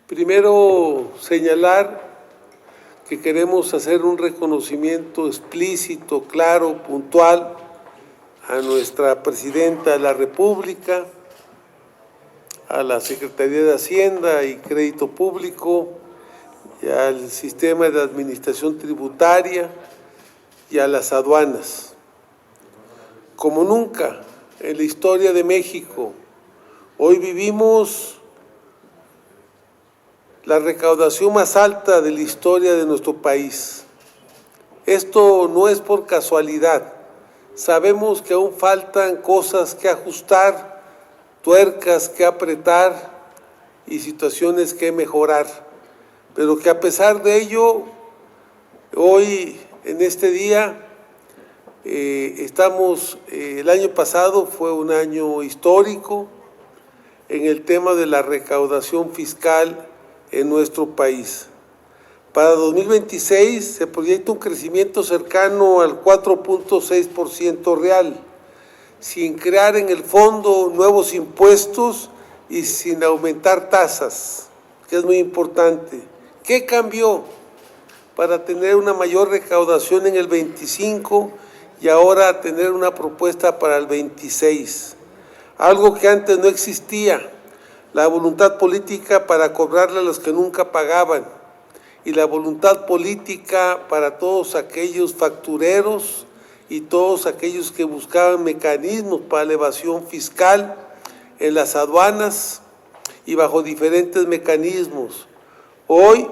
Primero, señalar que queremos hacer un reconocimiento explícito, claro, puntual a nuestra Presidenta de la República, a la Secretaría de Hacienda y Crédito Público, y al Sistema de Administración Tributaria y a las aduanas. Como nunca en la historia de México, hoy vivimos la recaudación más alta de la historia de nuestro país. Esto no es por casualidad. Sabemos que aún faltan cosas que ajustar, tuercas que apretar y situaciones que mejorar. Pero que a pesar de ello, hoy, en este día, el año pasado fue un año histórico en el tema de la recaudación fiscal en nuestro país. Para 2026 se proyecta un crecimiento cercano al 4.6% real, sin crear en el fondo nuevos impuestos y sin aumentar tasas, que es muy importante. ¿Qué cambió para tener una mayor recaudación en el 25 y ahora tener una propuesta para el 26? Algo que antes no existía. La voluntad política para cobrarle a los que nunca pagaban y la voluntad política para todos aquellos factureros y todos aquellos que buscaban mecanismos para la evasión fiscal en las aduanas y bajo diferentes mecanismos. Hoy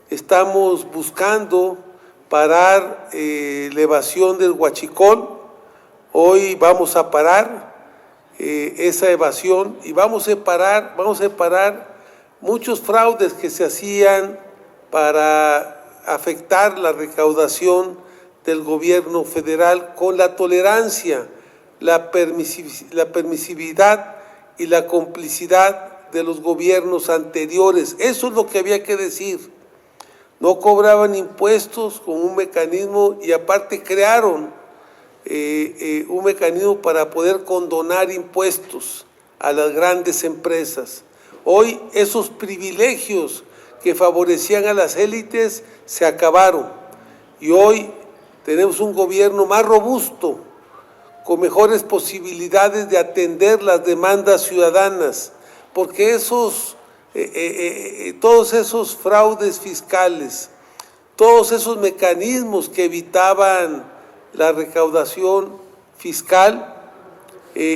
estamos buscando parar la evasión del huachicol. Hoy vamos a parar esa evasión y vamos a separar muchos fraudes que se hacían para afectar la recaudación del gobierno federal con la tolerancia, la permisividad y la complicidad de los gobiernos anteriores. Eso es lo que había que decir. No cobraban impuestos con un mecanismo y aparte crearon un mecanismo para poder condonar impuestos a las grandes empresas. Hoy esos privilegios que favorecían a las élites se acabaron y hoy tenemos un gobierno más robusto, con mejores posibilidades de atender las demandas ciudadanas, porque todos esos fraudes fiscales, todos esos mecanismos que evitaban la recaudación fiscal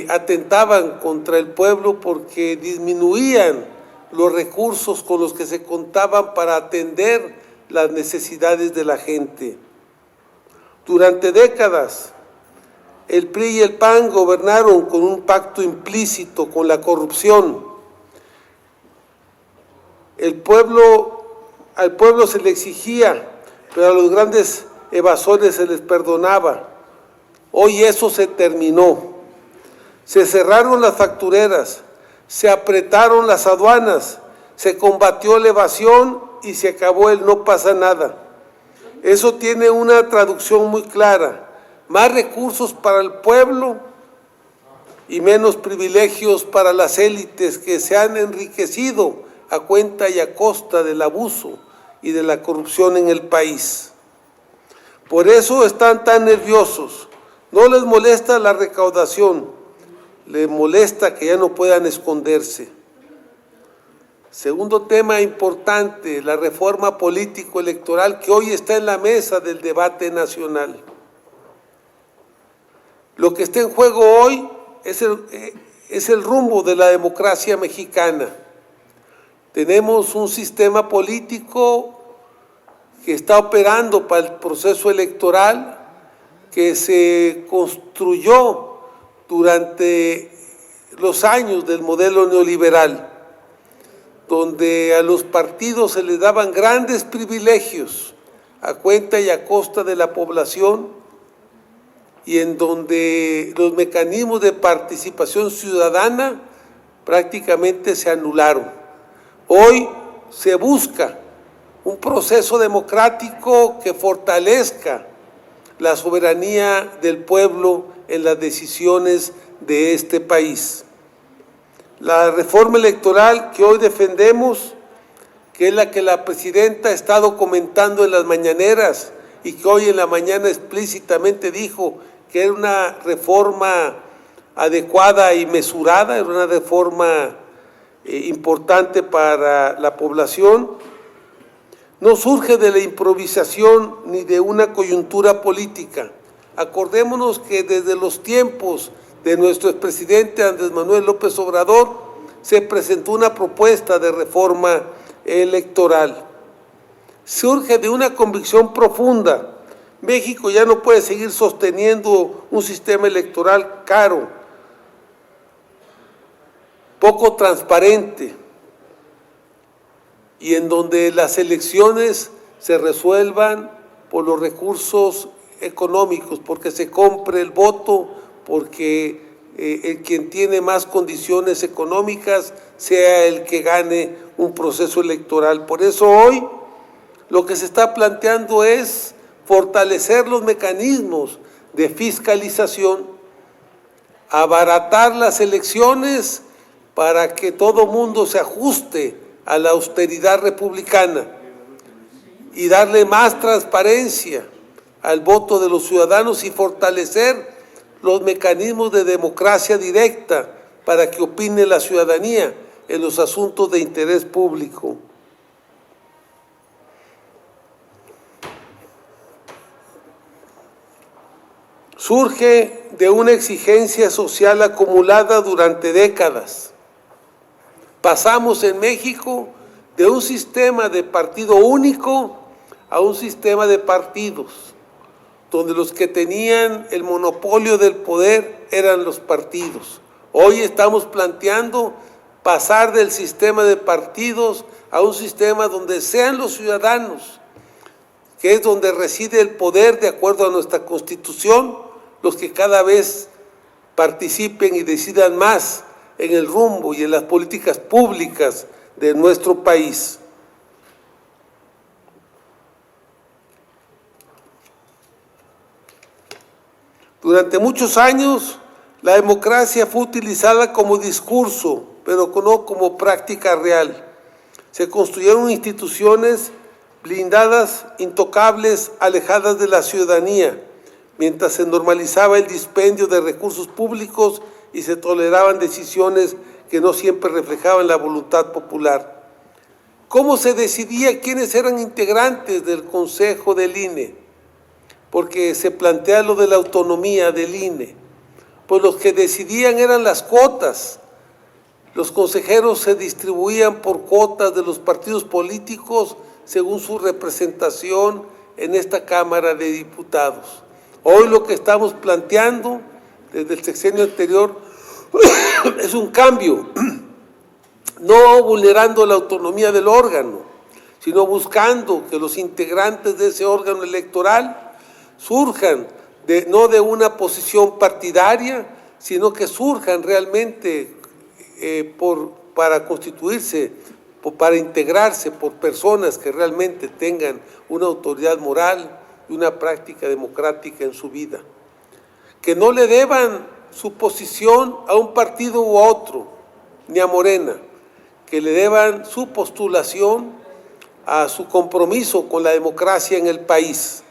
atentaban contra el pueblo porque disminuían los recursos con los que se contaban para atender las necesidades de la gente. Durante décadas, el PRI y el PAN gobernaron con un pacto implícito con la corrupción. Al pueblo se le exigía, pero a los grandes evasores se les perdonaba. Hoy eso se terminó. Se cerraron las factureras, se apretaron las aduanas, se combatió la evasión y se acabó el no pasa nada. Eso tiene una traducción muy clara: más recursos para el pueblo y menos privilegios para las élites que se han enriquecido a cuenta y a costa del abuso y de la corrupción en el país. Por eso están tan nerviosos. No les molesta la recaudación, les molesta que ya no puedan esconderse. Segundo tema importante, la reforma político-electoral que hoy está en la mesa del debate nacional. Lo que está en juego hoy es el rumbo de la democracia mexicana. Tenemos un sistema político que está operando para el proceso electoral, que se construyó durante los años del modelo neoliberal, donde a los partidos se les daban grandes privilegios a cuenta y a costa de la población y en donde los mecanismos de participación ciudadana prácticamente se anularon. Hoy se busca un proceso democrático que fortalezca la soberanía del pueblo en las decisiones de este país. La reforma electoral que hoy defendemos que es la que la presidenta ha estado comentando en las mañaneras y que hoy en la mañana explícitamente dijo que era una reforma adecuada y mesurada, era una reforma importante para la población, no surge de la improvisación ni de una coyuntura política. Acordémonos que desde los tiempos de nuestro expresidente Andrés Manuel López Obrador se presentó una propuesta de reforma electoral. Surge de una convicción profunda. México ya no puede seguir sosteniendo un sistema electoral caro, poco transparente, y en donde las elecciones se resuelvan por los recursos económicos, porque se compre el voto, porque quien tiene más condiciones económicas sea el que gane un proceso electoral. Por eso hoy lo que se está planteando es fortalecer los mecanismos de fiscalización, abaratar las elecciones para que todo mundo se ajuste a la austeridad republicana y darle más transparencia al voto de los ciudadanos y fortalecer los mecanismos de democracia directa para que opine la ciudadanía en los asuntos de interés público. Surge de una exigencia social acumulada durante décadas. Pasamos en México de un sistema de partido único a un sistema de partidos, donde los que tenían el monopolio del poder eran los partidos. Hoy estamos planteando pasar del sistema de partidos a un sistema donde sean los ciudadanos, que es donde reside el poder de acuerdo a nuestra Constitución, los que cada vez participen y decidan más en el rumbo y en las políticas públicas de nuestro país. Durante muchos años, la democracia fue utilizada como discurso, pero no como práctica real. Se construyeron instituciones blindadas, intocables, alejadas de la ciudadanía, mientras se normalizaba el dispendio de recursos públicos y se toleraban decisiones que no siempre reflejaban la voluntad popular. ¿Cómo se decidía quiénes eran integrantes del Consejo del INE? Porque se plantea lo de la autonomía del INE. Pues los que decidían eran las cuotas. Los consejeros se distribuían por cuotas de los partidos políticos según su representación en esta Cámara de Diputados. Hoy lo que estamos planteando desde el sexenio anterior es un cambio, no vulnerando la autonomía del órgano, sino buscando que los integrantes de ese órgano electoral surjan no de una posición partidaria, sino que surjan realmente para constituirse, para integrarse por personas que realmente tengan una autoridad moral y una práctica democrática en su vida. Que no le deban su posición a un partido u a otro, ni a Morena, que le deban su postulación a su compromiso con la democracia en el país.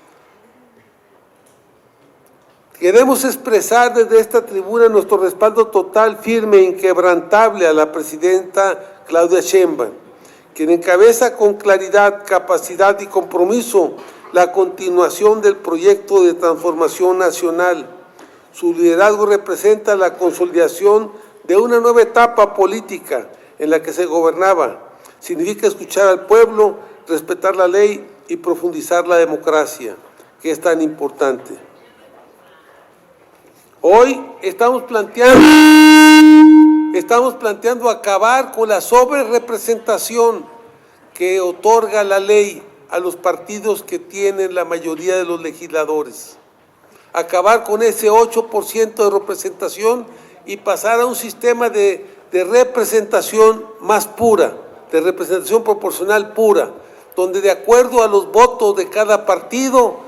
Queremos expresar desde esta tribuna nuestro respaldo total, firme e inquebrantable a la presidenta Claudia Sheinbaum, quien encabeza con claridad, capacidad y compromiso la continuación del proyecto de transformación nacional. Su liderazgo representa la consolidación de una nueva etapa política en la que se gobernaba. Significa escuchar al pueblo, respetar la ley y profundizar la democracia, que es tan importante. Hoy estamos planteando acabar con la sobrerepresentación que otorga la ley a los partidos que tienen la mayoría de los legisladores. Acabar con ese 8% de representación y pasar a un sistema de representación más pura, de representación proporcional pura, donde de acuerdo a los votos de cada partido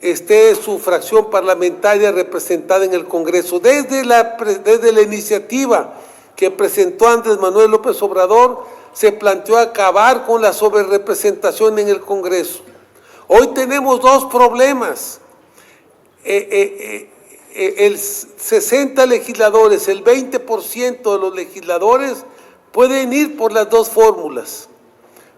esté su fracción parlamentaria representada en el Congreso. Desde la iniciativa que presentó Andrés Manuel López Obrador se planteó acabar con la sobrerepresentación en el Congreso. Hoy tenemos dos problemas. El 60 legisladores, el 20% de los legisladores pueden ir por las dos fórmulas.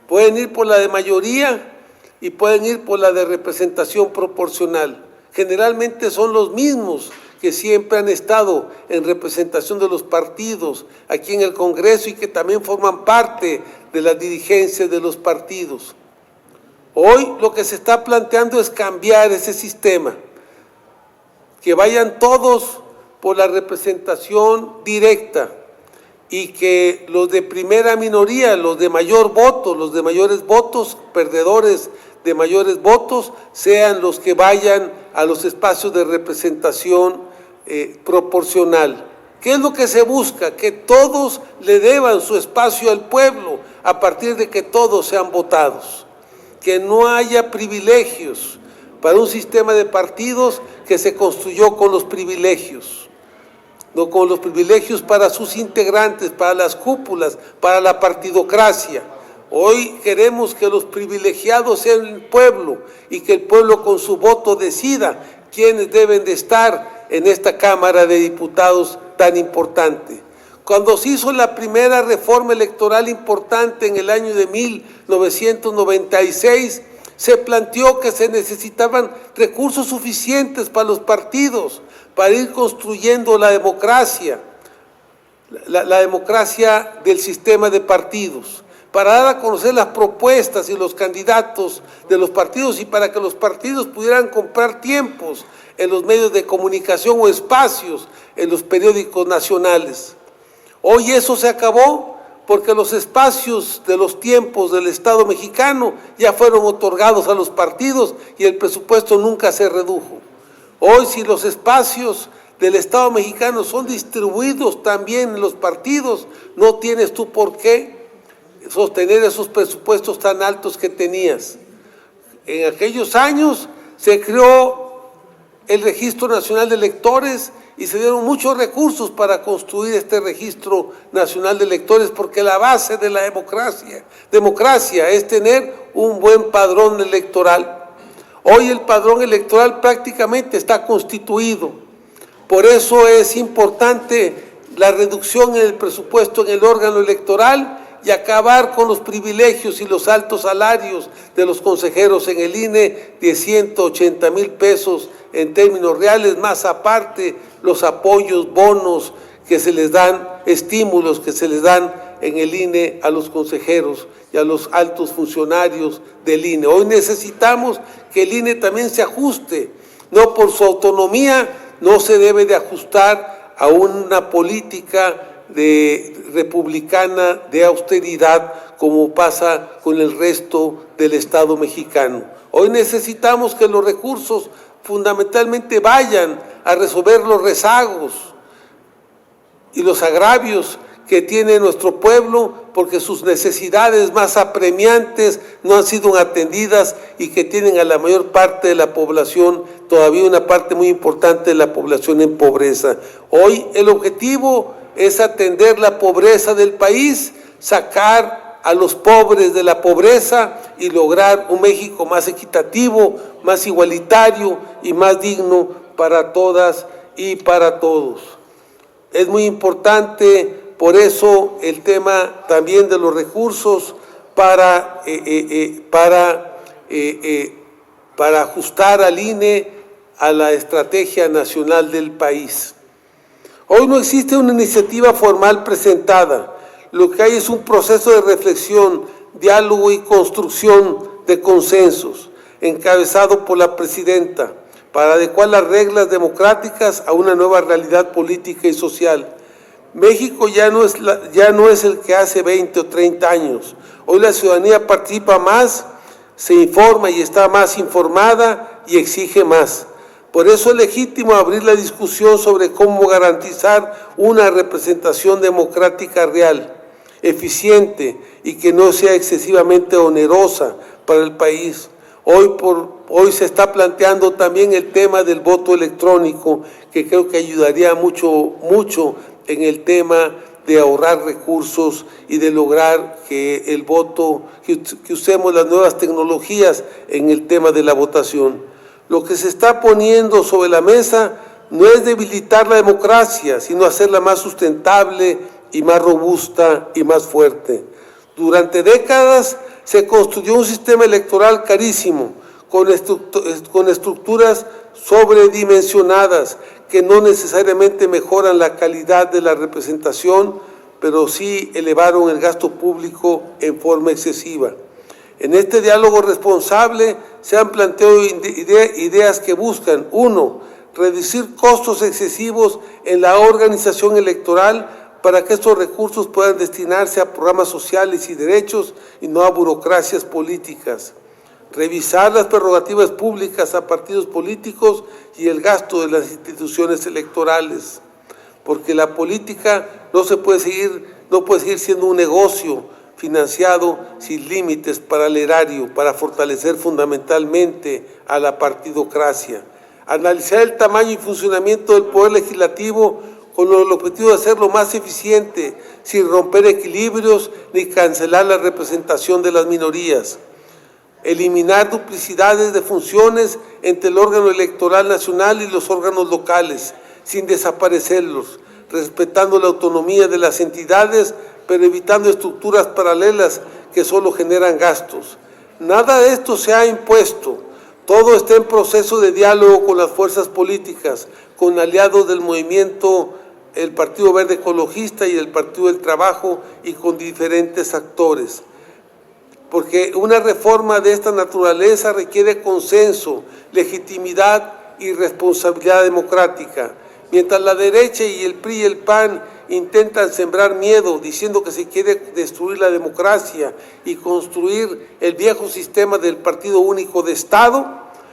Pueden ir por la de mayoría y pueden ir por la de representación proporcional. Generalmente son los mismos que siempre han estado en representación de los partidos aquí en el Congreso y que también forman parte de las dirigencias de los partidos. Hoy lo que se está planteando es cambiar ese sistema, que vayan todos por la representación directa y que los de primera minoría, los de mayor voto, los de mayores votos, perdedores de mayores votos, sean los que vayan a los espacios de representación proporcional. ¿Qué es lo que se busca? Que todos le deban su espacio al pueblo a partir de que todos sean votados. Que no haya privilegios para un sistema de partidos que se construyó con los privilegios. No con los privilegios para sus integrantes, para las cúpulas, para la partidocracia. Hoy queremos que los privilegiados sean el pueblo y que el pueblo con su voto decida quiénes deben de estar en esta Cámara de Diputados tan importante. Cuando se hizo la primera reforma electoral importante en el año de 1996, se planteó que se necesitaban recursos suficientes para los partidos, para ir construyendo la democracia del sistema de partidos, para dar a conocer las propuestas y los candidatos de los partidos y para que los partidos pudieran comprar tiempos en los medios de comunicación o espacios en los periódicos nacionales. Hoy eso se acabó porque los espacios de los tiempos del Estado mexicano ya fueron otorgados a los partidos y el presupuesto nunca se redujo. Hoy, si los espacios del Estado mexicano son distribuidos también en los partidos, no tienes tú por qué sostener esos presupuestos tan altos que tenías. En aquellos años se creó el Registro Nacional de Electores y se dieron muchos recursos para construir este Registro Nacional de Electores, porque la base de la democracia es tener un buen padrón electoral. Hoy el padrón electoral prácticamente está constituido. Por eso es importante la reducción en el presupuesto en el órgano electoral y acabar con los privilegios y los altos salarios de los consejeros en el INE de 180,000 pesos en términos reales, más aparte los apoyos, bonos que se les dan, estímulos que se les dan en el INE a los consejeros y a los altos funcionarios del INE. Hoy necesitamos que el INE también se ajuste, no por su autonomía, no se debe de ajustar a una política republicana de austeridad como pasa con el resto del Estado mexicano. Hoy necesitamos que los recursos fundamentalmente vayan a resolver los rezagos y los agravios que tiene nuestro pueblo, porque sus necesidades más apremiantes no han sido atendidas y que tienen a la mayor parte de la población, todavía una parte muy importante de la población en pobreza. Hoy el objetivo es atender la pobreza del país, sacar a los pobres de la pobreza y lograr un México más equitativo, más igualitario y más digno para todas y para todos. Es muy importante, por eso, el tema también de los recursos para ajustar al INE a la estrategia nacional del país. Hoy no existe una iniciativa formal presentada. Lo que hay es un proceso de reflexión, diálogo y construcción de consensos, encabezado por la presidenta, para adecuar las reglas democráticas a una nueva realidad política y social. México ya no es el que hace 20 o 30 años. Hoy la ciudadanía participa más, se informa y está más informada y exige más. Por eso es legítimo abrir la discusión sobre cómo garantizar una representación democrática real, eficiente y que no sea excesivamente onerosa para el país. Hoy se está planteando también el tema del voto electrónico, que creo que ayudaría mucho en el tema de ahorrar recursos y de lograr que el voto, que usemos las nuevas tecnologías en el tema de la votación. Lo que se está poniendo sobre la mesa no es debilitar la democracia, sino hacerla más sustentable y más robusta y más fuerte. Durante décadas se construyó un sistema electoral carísimo, con estructuras sobredimensionadas que no necesariamente mejoran la calidad de la representación, pero sí elevaron el gasto público en forma excesiva. En este diálogo responsable se han planteado ideas que buscan, uno, reducir costos excesivos en la organización electoral para que estos recursos puedan destinarse a programas sociales y derechos y no a burocracias políticas. Revisar las prerrogativas públicas a partidos políticos y el gasto de las instituciones electorales, porque la política no puede seguir siendo un negocio financiado sin límites para el erario, para fortalecer fundamentalmente a la partidocracia. Analizar el tamaño y funcionamiento del Poder Legislativo con el objetivo de hacerlo más eficiente, sin romper equilibrios ni cancelar la representación de las minorías. Eliminar duplicidades de funciones entre el órgano electoral nacional y los órganos locales, sin desaparecerlos, respetando la autonomía de las entidades, pero evitando estructuras paralelas que solo generan gastos. Nada de esto se ha impuesto, todo está en proceso de diálogo con las fuerzas políticas, con aliados del movimiento, el Partido Verde Ecologista y el Partido del Trabajo y con diferentes actores. Porque una reforma de esta naturaleza requiere consenso, legitimidad y responsabilidad democrática. Mientras la derecha y el PRI y el PAN intentan sembrar miedo diciendo que se quiere destruir la democracia y construir el viejo sistema del partido único de Estado,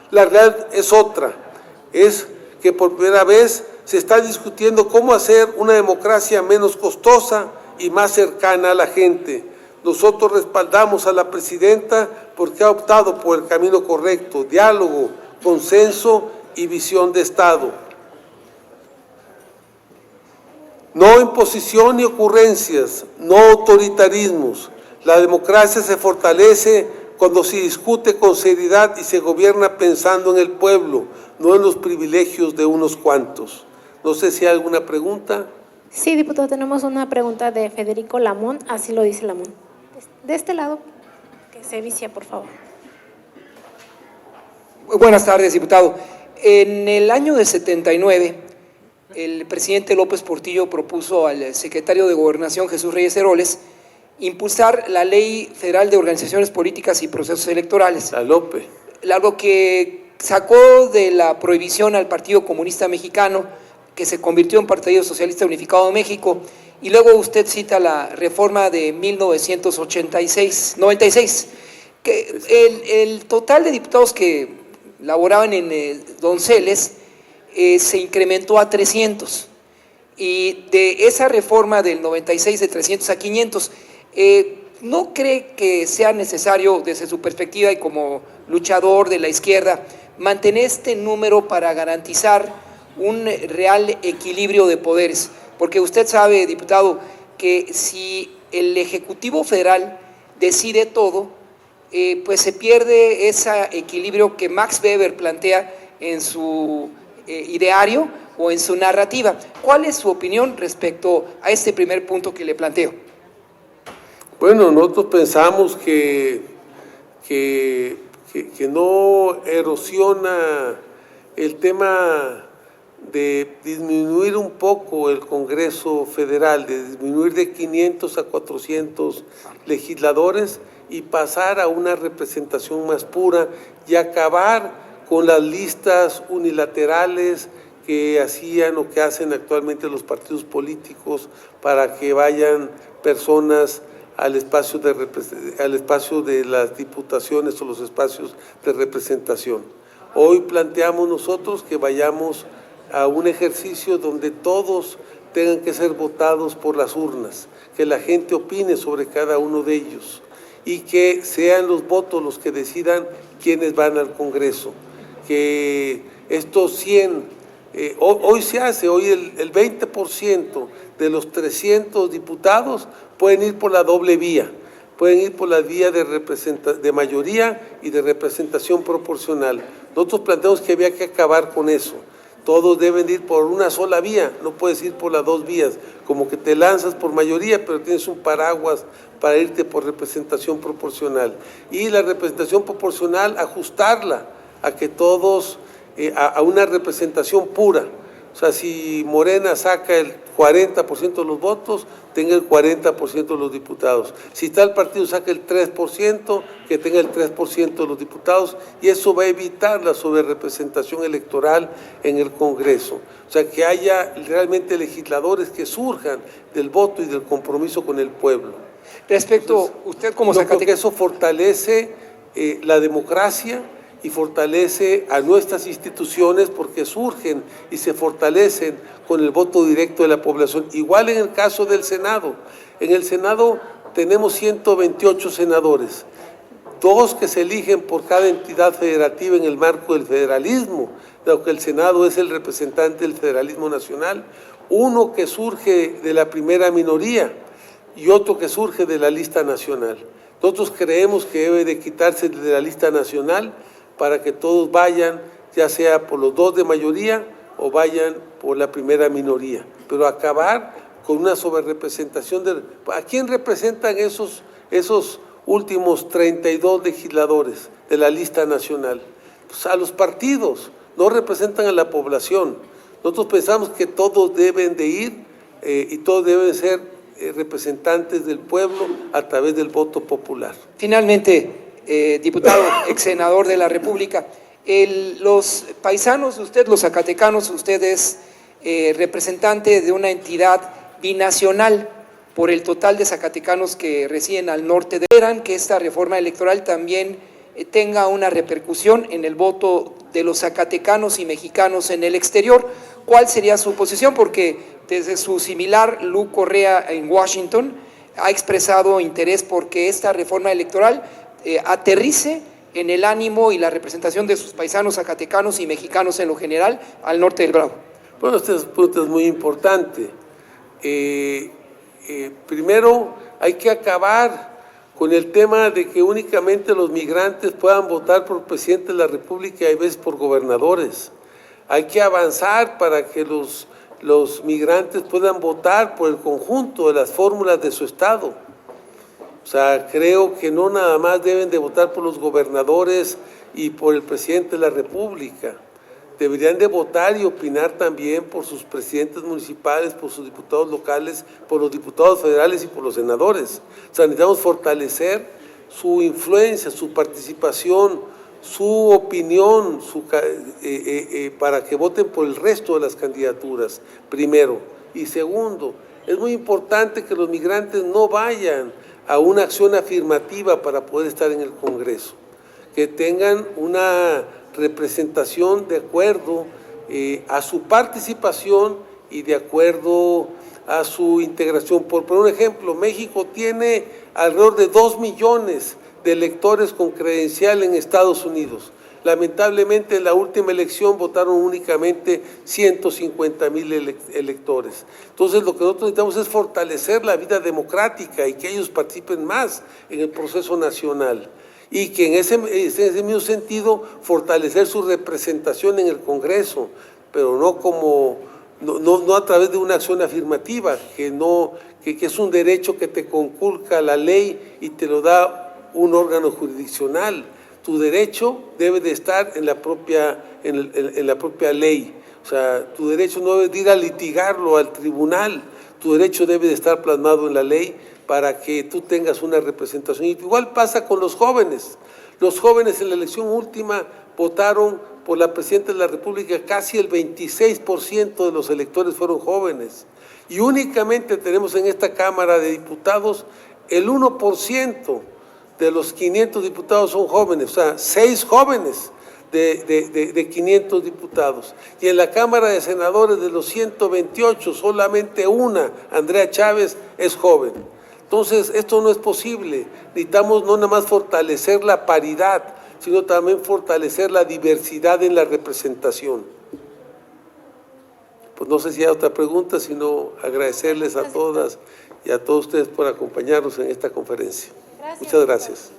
la realidad es otra. Es que por primera vez se está discutiendo cómo hacer una democracia menos costosa y más cercana a la gente. Nosotros respaldamos a la presidenta porque ha optado por el camino correcto, diálogo, consenso y visión de Estado. No imposición ni ocurrencias, no autoritarismos. La democracia se fortalece cuando se discute con seriedad y se gobierna pensando en el pueblo, no en los privilegios de unos cuantos. No sé si hay alguna pregunta. Sí, diputado, tenemos una pregunta de Federico Lamón, así lo dice Lamón. De este lado, que se vicia, por favor. Buenas tardes, diputado. En el año de 79, el presidente López Portillo propuso al secretario de Gobernación, Jesús Reyes Heroles, impulsar la Ley Federal de Organizaciones Políticas y Procesos Electorales. La LOPE. Algo que sacó de la prohibición al Partido Comunista Mexicano, que se convirtió en Partido Socialista Unificado de México, y luego usted cita la reforma de 96, que el total de diputados que laboraban en Donceles se incrementó a 300, y de esa reforma del 96 de 300 a 500, ¿no cree que sea necesario desde su perspectiva y como luchador de la izquierda mantener este número para garantizar un real equilibrio de poderes? Porque usted sabe, diputado, que si el Ejecutivo Federal decide todo, pues se pierde ese equilibrio que Max Weber plantea en su ideario o en su narrativa. ¿Cuál es su opinión respecto a este primer punto que le planteo? Bueno, nosotros pensamos que no erosiona el tema de disminuir un poco el Congreso Federal, de disminuir de 500 a 400 legisladores y pasar a una representación más pura y acabar con las listas unilaterales que hacían o que hacen actualmente los partidos políticos para que vayan personas al espacio de las diputaciones o los espacios de representación. Hoy planteamos nosotros que vayamos a un ejercicio donde todos tengan que ser votados por las urnas, que la gente opine sobre cada uno de ellos y que sean los votos los que decidan quiénes van al Congreso, que estos 100 Hoy se hace, hoy el 20% de los 300 diputados pueden ir por la doble vía, pueden ir por la vía de mayoría y de representación proporcional. Nosotros planteamos que había que acabar con eso. Todos deben ir por una sola vía, no puedes ir por las dos vías, como que te lanzas por mayoría, pero tienes un paraguas para irte por representación proporcional. Y la representación proporcional, ajustarla a que todos, a una representación pura. O sea, si Morena saca el 40% de los votos, tenga el 40% de los diputados. Si tal partido saca el 3%, que tenga el 3% de los diputados, y eso va a evitar la sobrerepresentación electoral en el Congreso. O sea, que haya realmente legisladores que surjan del voto y del compromiso con el pueblo. Respecto, entonces, usted como Zacatecano, creo que eso fortalece la democracia y fortalece a nuestras instituciones porque surgen y se fortalecen con el voto directo de la población. Igual en el caso del Senado. En el Senado tenemos 128 senadores, 2 que se eligen por cada entidad federativa en el marco del federalismo, dado que el Senado es el representante del federalismo nacional, 1 que surge de la primera minoría y otro que surge de la lista nacional. Nosotros creemos que debe de quitarse de la lista nacional para que todos vayan, ya sea por los 2 de mayoría o vayan por la primera minoría, pero acabar con una sobrerepresentación de... ¿A quién representan esos últimos 32 legisladores de la lista nacional? Pues a los partidos, no representan a la población. Nosotros pensamos que todos deben de ir y todos deben ser representantes del pueblo a través del voto popular. Finalmente, diputado, ex senador de la República, los paisanos, usted, los zacatecanos, usted es representante de una entidad binacional por el total de zacatecanos que residen al norte. ¿Esperan que esta reforma electoral también tenga una repercusión en el voto de los zacatecanos y mexicanos en el exterior? ¿Cuál sería su posición? Porque desde su similar, Lu Correa, en Washington, ha expresado interés porque esta reforma electoral aterrice en el ánimo y la representación de sus paisanos zacatecanos y mexicanos en lo general al norte del Bravo. Bueno, este punto es muy importante. Primero, hay que acabar con el tema de que únicamente los migrantes puedan votar por presidente de la República y a veces por gobernadores. Hay que avanzar para que los migrantes puedan votar por el conjunto de las fórmulas de su estado. O sea, creo que no nada más deben de votar por los gobernadores y por el presidente de la República. Deberían de votar y opinar también por sus presidentes municipales, por sus diputados locales, por los diputados federales y por los senadores. O sea, necesitamos fortalecer su influencia, su participación, su opinión, para que voten por el resto de las candidaturas, primero. Y segundo, es muy importante que los migrantes no vayan a una acción afirmativa para poder estar en el Congreso, que tengan una representación de acuerdo a su participación y de acuerdo a su integración. Por poner un ejemplo, México tiene alrededor de 2 millones de electores con credencial en Estados Unidos. Lamentablemente en la última elección votaron únicamente 150,000 electores. Entonces lo que nosotros necesitamos es fortalecer la vida democrática y que ellos participen más en el proceso nacional. Y que en ese mismo sentido fortalecer su representación en el Congreso, pero no a través de una acción afirmativa, que es un derecho que te conculca la ley y te lo da un órgano jurisdiccional. Tu derecho debe de estar en la propia ley. O sea, tu derecho no debe de ir a litigarlo al tribunal. Tu derecho debe de estar plasmado en la ley para que tú tengas una representación. Y igual pasa con los jóvenes. Los jóvenes en la elección última votaron por la presidenta de la República, casi el 26% de los electores fueron jóvenes. Y únicamente tenemos en esta Cámara de Diputados el 1% de los 500 diputados son jóvenes, o sea, 6 jóvenes de 500 diputados. Y en la Cámara de Senadores de los 128, solamente una, Andrea Chávez, es joven. Entonces, esto no es posible. Necesitamos no nada más fortalecer la paridad, sino también fortalecer la diversidad en la representación. pues no sé si hay otra pregunta, sino agradecerles a todas y a todos ustedes por acompañarnos en esta conferencia. Gracias. Muchas gracias.